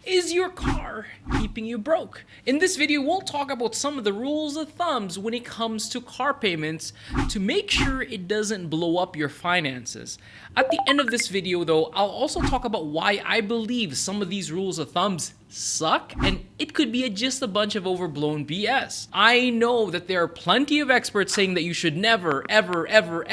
Is your car keeping you broke? In this video, we'll talk about some of the rules of thumbs when it comes to car payments to make sure it doesn't blow up your finances. At the end of this video though, I'll also talk about why I believe some of these rules of thumbs suck and it could be just a bunch of overblown BS. I know that there are plenty of experts saying that you should never, ever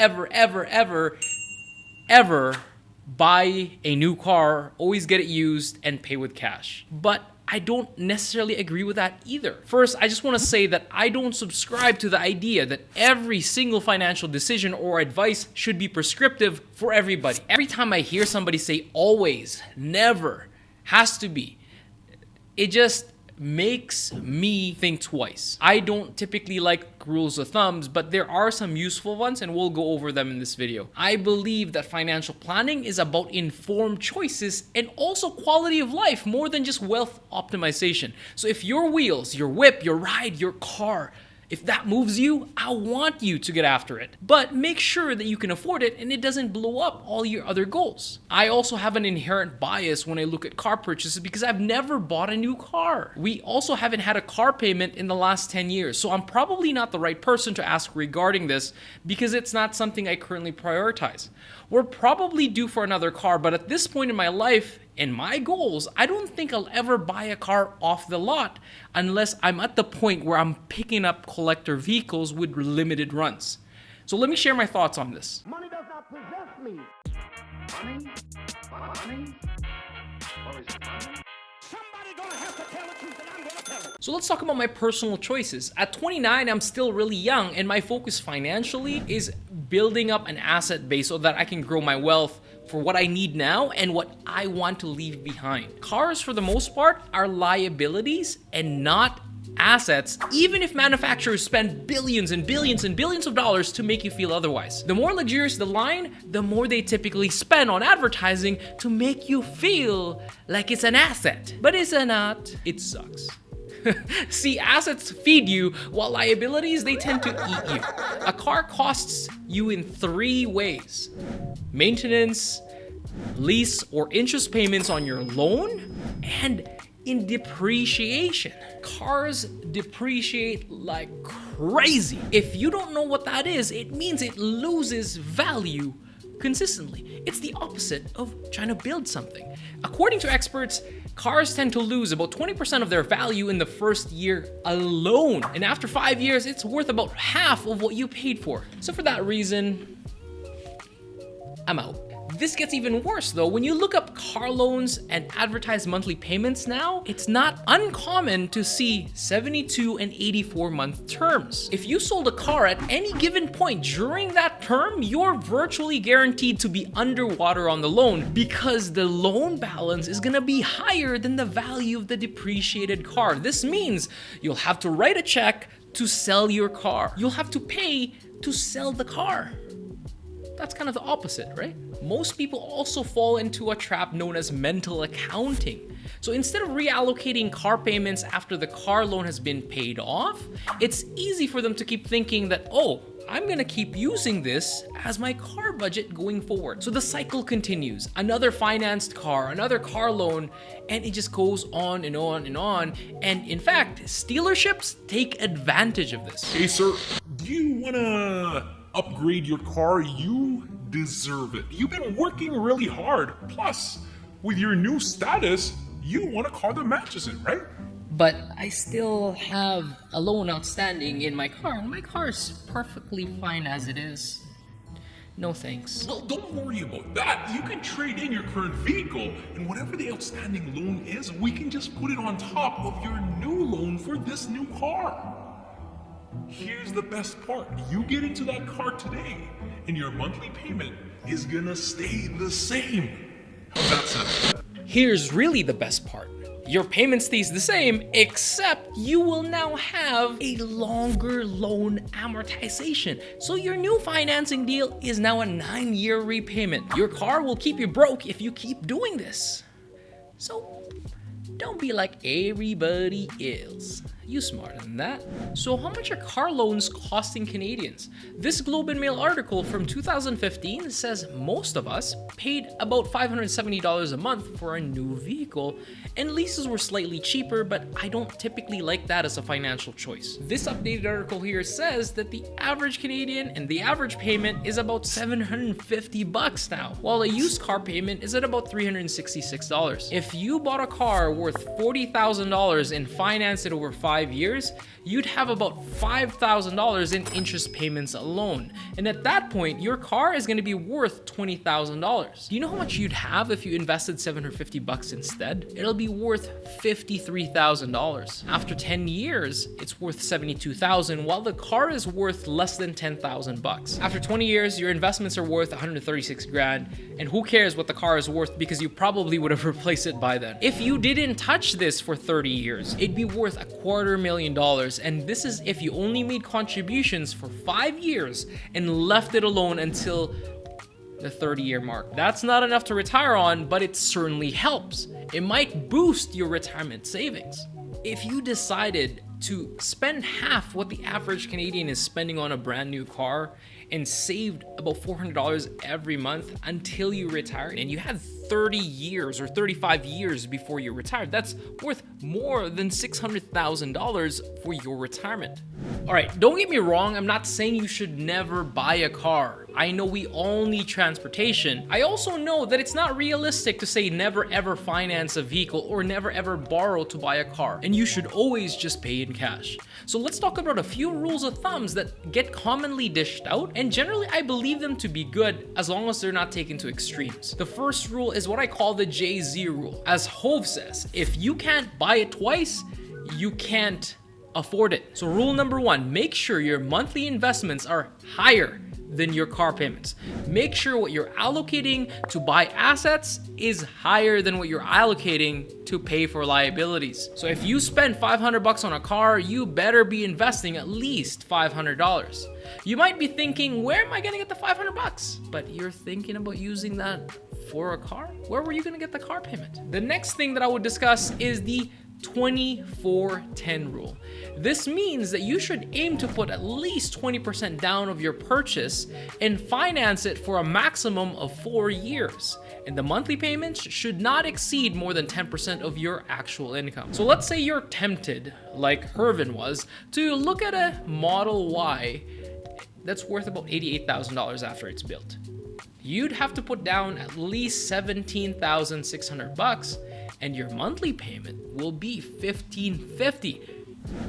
buy a new car, always get it used, and pay with cash. But I don't necessarily agree with that either. First, I just want to say that I don't subscribe to the idea that every single financial decision or advice should be prescriptive for everybody. Every time I hear somebody say always, never, has to be, it just makes me think twice. I don't typically like rules of thumbs, but there are some useful ones and we'll go over them in this video. I believe that financial planning is about informed choices and also quality of life more than just wealth optimization. So if your wheels, your whip, your ride, your car, if that moves you, I want you to get after it. But make sure that you can afford it and it doesn't blow up all your other goals. I also have an inherent bias when I look at car purchases because I've never bought a new car. We also haven't had a car payment in the last 10 years. So I'm probably not the right person to ask regarding this because it's not something I currently prioritize. We're probably due for another car, but at this point in my life and my goals, I don't think I'll ever buy a car off the lot unless I'm at the point where I'm picking up collector vehicles with limited runs. So let me share my thoughts on this. Money does not possess me. Money? What is it, money? Somebody gonna have to tell the truth and I'm gonna tell it. So let's talk about my personal choices. At 29, I'm still really young and my focus financially is building up an asset base so that I can grow my wealth for what I need now and what I want to leave behind. Cars, for the most part, are liabilities and not assets, even if manufacturers spend billions and billions and billions of dollars to make you feel otherwise. The more luxurious the line, the more they typically spend on advertising to make you feel like it's an asset. But it's not. It sucks. See, assets feed you, while liabilities, they tend to eat you. A car costs you in 3 ways: maintenance, lease or interest payments on your loan, and in depreciation. Cars depreciate like crazy. If you don't know what that is, it means it loses value consistently. It's the opposite of trying to build something. According to experts, cars tend to lose about 20% of their value in the first year alone. And after 5 years, it's worth about half of what you paid for. So for that reason, I'm out. This gets even worse though. When you look up car loans and advertised monthly payments now, it's not uncommon to see 72 and 84 month terms. If you sold a car at any given point during that term, you're virtually guaranteed to be underwater on the loan because the loan balance is gonna be higher than the value of the depreciated car. This means you'll have to write a check to sell your car. You'll have to pay to sell the car. That's kind of the opposite, right? Most people also fall into a trap known as mental accounting. So instead of reallocating car payments after the car loan has been paid off, it's easy for them to keep thinking that, oh, I'm gonna keep using this as my car budget going forward. So the cycle continues. Another financed car, another car loan, and it just goes on and on and on. And in fact, dealerships take advantage of this. Hey sir, do you wanna upgrade your car? You deserve it. You've been working really hard. Plus, with your new status, you want a car that matches it, right? But I still have a loan outstanding in my car. My car is perfectly fine as it is. No thanks. Well, don't worry about that. You can trade in your current vehicle, and whatever the outstanding loan is, we can just put it on top of your new loan for this new car. Here's the best part. You get into that car today, and your monthly payment is gonna stay the same. How's that sound? Here's really the best part. Your payment stays the same, except you will now have a longer loan amortization. So your new financing deal is now a 9-year repayment. Your car will keep you broke if you keep doing this. So don't be like everybody else. You smarter than that. So how much are car loans costing Canadians? This Globe and Mail article from 2015 says most of us paid about $570 a month for a new vehicle, and leases were slightly cheaper, but I don't typically like that as a financial choice. This updated article here says that the average Canadian and the average payment is about $750 now, while a used car payment is at about $366. If you bought a car worth $40,000 and financed it over 5 years, you'd have about $5,000 in interest payments alone. And at that point, your car is going to be worth $20,000. Do you know how much you'd have if you invested $750 instead? It'll be worth $53,000. After 10 years, it's worth $72,000, while the car is worth less than $10,000. After 20 years, your investments are worth $136,000, and who cares what the car is worth because you probably would have replaced it by then. If you didn't touch this for 30 years, it'd be worth $250,000, and this is if you only made contributions for 5 years and left it alone until the 30-year mark. That's not enough to retire on, but it certainly helps. It might boost your retirement savings. If you decided to spend half what the average Canadian is spending on a brand new car and saved about $400 every month until you retire, and you had 30 years or 35 years before you retired, that's worth more than $600,000 for your retirement. All right, don't get me wrong, I'm not saying you should never buy a car. I know we all need transportation. I also know that it's not realistic to say never ever finance a vehicle or never ever borrow to buy a car, and you should always just pay in cash. So let's talk about a few rules of thumbs that get commonly dished out, and generally I believe them to be good as long as they're not taken to extremes. The first rule is what I call the Jay-Z rule. As Hove says, if you can't buy it twice, you can't afford it. So rule number 1, make sure your monthly investments are higher than your car payments. Make sure what you're allocating to buy assets is higher than what you're allocating to pay for liabilities. So if you spend $500 on a car, you better be investing at least $500. You might be thinking, where am I gonna get the $500? But you're thinking about using that for a car? Where were you gonna get the car payment? The next thing that I would discuss is the 24-10 rule. This means that you should aim to put at least 20% down of your purchase and finance it for a maximum of 4 years. And the monthly payments should not exceed more than 10% of your actual income. So let's say you're tempted, like Hervin was, to look at a Model Y that's worth about $88,000 after it's built. You'd have to put down at least $17,600, and your monthly payment will be $1,550.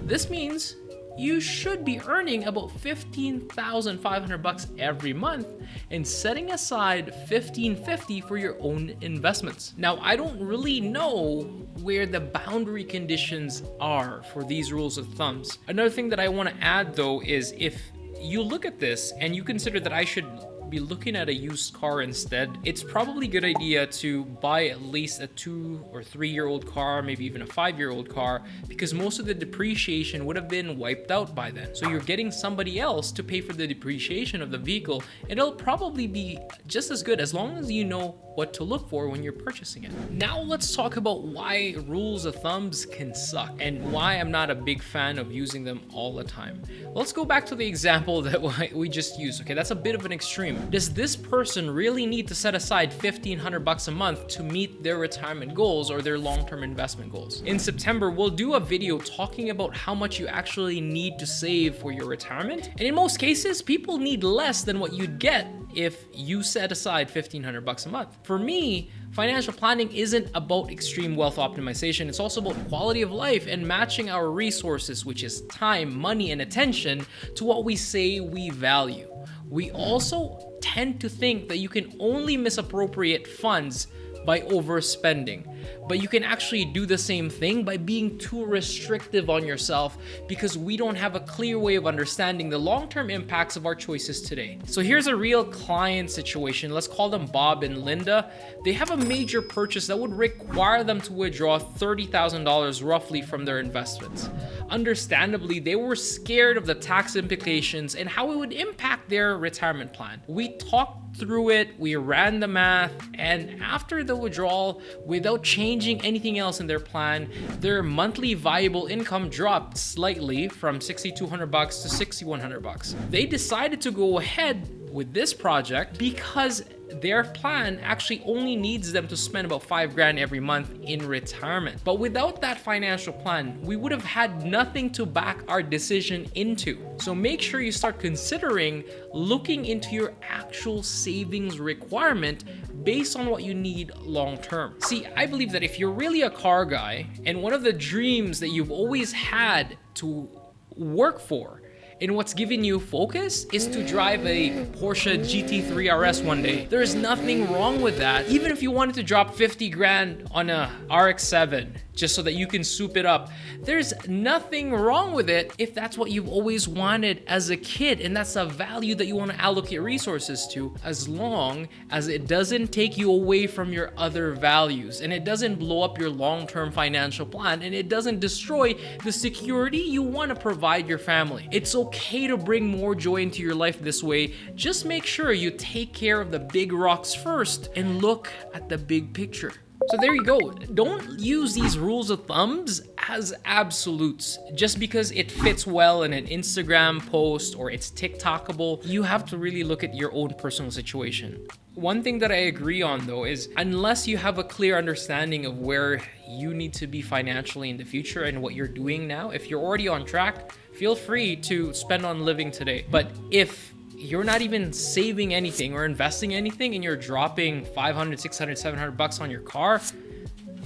This means you should be earning about $15,500 every month and setting aside $1,550 for your own investments. Now, I don't really know where the boundary conditions are for these rules of thumbs. Another thing that I want to add though is if you look at this and you consider that I should be looking at a used car instead, it's probably a good idea to buy at least a 2 or 3 year old car, maybe even a 5-year-old car, because most of the depreciation would have been wiped out by then. So you're getting somebody else to pay for the depreciation of the vehicle, and it'll probably be just as good as long as you know what to look for when you're purchasing it. Now let's talk about why rules of thumbs can suck and why I'm not a big fan of using them all the time. Let's go back to the example that we just used. Okay, that's a bit of an extreme. Does this person really need to set aside $1,500 a month to meet their retirement goals or their long-term investment goals? In September, we'll do a video talking about how much you actually need to save for your retirement. And in most cases, people need less than what you'd get if you set aside $1,500 a month. For me, financial planning isn't about extreme wealth optimization. It's also about quality of life and matching our resources, which is time, money, and attention, to what we say we value. We also tend to think that you can only misappropriate funds by overspending, but you can actually do the same thing by being too restrictive on yourself because we don't have a clear way of understanding the long-term impacts of our choices today. So here's a real client situation. Let's call them Bob and Linda. They have a major purchase that would require them to withdraw $30,000 roughly from their investments. Understandably, they were scared of the tax implications and how it would impact their retirement plan. We talked walked through it, we ran the math, and after the withdrawal, without changing anything else in their plan, their monthly viable income dropped slightly from $6,200 to $6,100. They decided to go ahead with this project because their plan actually only needs them to spend about $5,000 every month in retirement. But without that financial plan, we would have had nothing to back our decision into. So make sure you start considering looking into your actual savings requirement based on what you need long term. See, I believe that if you're really a car guy and one of the dreams that you've always had to work for and what's giving you focus is to drive a Porsche GT3 RS one day, there's nothing wrong with that. Even if you wanted to drop $50,000 on a RX-7 just so that you can soup it up, there's nothing wrong with it if that's what you've always wanted as a kid and that's a value that you want to allocate resources to, as long as it doesn't take you away from your other values and it doesn't blow up your long-term financial plan and it doesn't destroy the security you want to provide your family. It's okay to bring more joy into your life this way. Just make sure you take care of the big rocks first and look at the big picture. So there you go. Don't use these rules of thumbs as absolutes. Just because it fits well in an Instagram post or it's TikTokable, you have to really look at your own personal situation. One thing that I agree on though is unless you have a clear understanding of where you need to be financially in the future and what you're doing now, if you're already on track, feel free to spend on living today. But if you're not even saving anything or investing anything and you're dropping $500, $600, $700 on your car,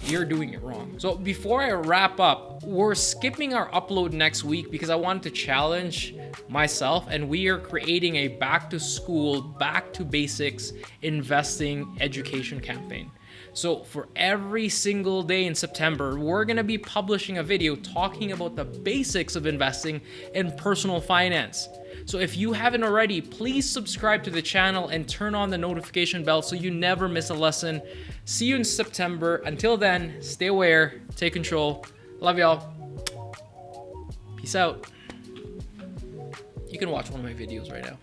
you're doing it wrong. So before I wrap up, we're skipping our upload next week because I wanted to challenge myself, and we are creating a back to school, back to basics investing education campaign. So for every single day in September, we're gonna be publishing a video talking about the basics of investing and personal finance. So if you haven't already, please subscribe to the channel and turn on the notification bell so you never miss a lesson. See you in September. Until then, stay aware, take control. Love y'all. Peace out. You can watch one of my videos right now.